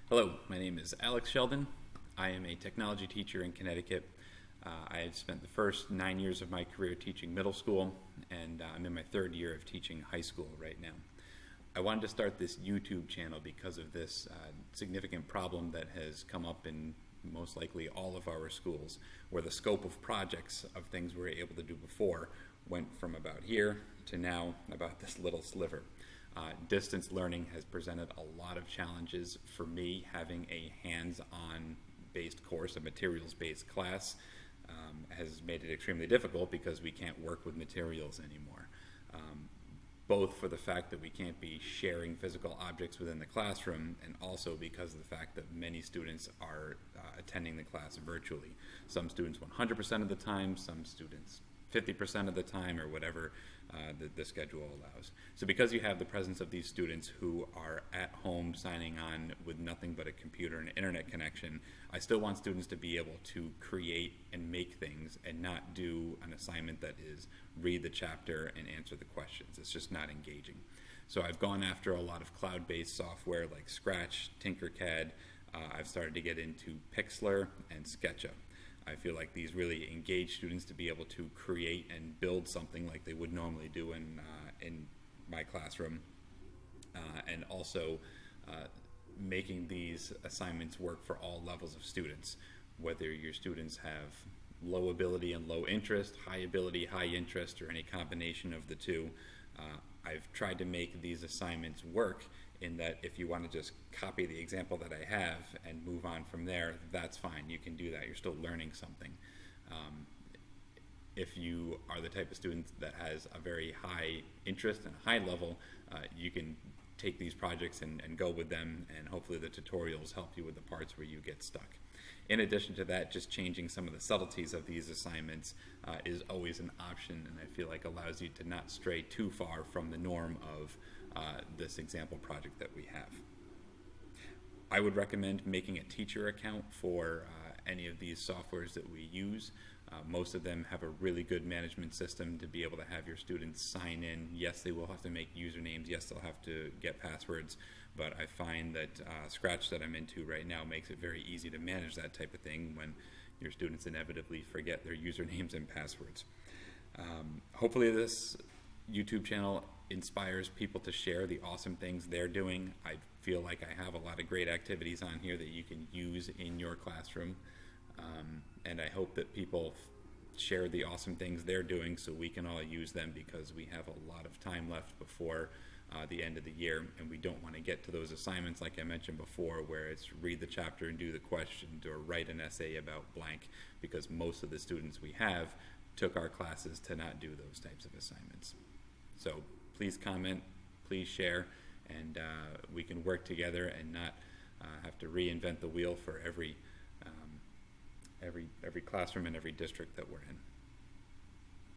Hello, my name is Alex Sheldon. I am a technology teacher in Connecticut. I have spent the first 9 years of my career teaching middle school, and I'm in my third year of teaching high school right now. I wanted to start this YouTube channel because of this significant problem that has come up in most likely all of our schools, where the scope of projects of things we were able to do before went from about here to now about this little sliver. Distance learning has presented a lot of challenges for me. Having a hands-on based course, a materials-based class, has made it extremely difficult because we can't work with materials anymore. Both for the fact that we can't be sharing physical objects within the classroom, and also because of the fact that many students are attending the class virtually. Some students 100% of the time, some students 50% of the time, or whatever the schedule allows. So because you have the presence of these students who are at home signing on with nothing but a computer and internet connection, I still want students to be able to create and make things and not do an assignment that is read the chapter and answer the questions. It's just not engaging. So I've gone after a lot of cloud-based software like Scratch, Tinkercad. I've started to get into Pixlr and SketchUp. I feel like these really engage students to be able to create and build something like they would normally do in my classroom, and also making these assignments work for all levels of students, whether your students have low ability and low interest, high ability, high interest, or any combination of the two. I've tried to make these assignments work in that if you want to just copy the example that I have and move on from there, that's fine. You can do that. You're still learning something. If you are the type of student that has a very high interest and high level, you can take these projects and go with them, and hopefully the tutorials help you with the parts where you get stuck. In addition to that, just changing some of the subtleties of these assignments is always an option, and I feel like allows you to not stray too far from the norm of this example project that we have. I would recommend making a teacher account for any of these softwares that we use. Most of them have a really good management system to be able to have your students sign in. Yes, they will have to make usernames. Yes, they'll have to get passwords. But I find that Scratch that I'm into right now makes it very easy to manage that type of thing when your students inevitably forget their usernames and passwords. Hopefully this YouTube channel inspires people to share the awesome things they're doing. I feel like I have a lot of great activities on here that you can use in your classroom. And I hope that people share the awesome things they're doing so we can all use them, because we have a lot of time left before the end of the year, and we don't want to get to those assignments like I mentioned before where it's read the chapter and do the questions or write an essay about blank, because most of the students we have took our classes to not do those types of assignments. So please comment, please share, and we can work together and not have to reinvent the wheel for every classroom and every district that we're in.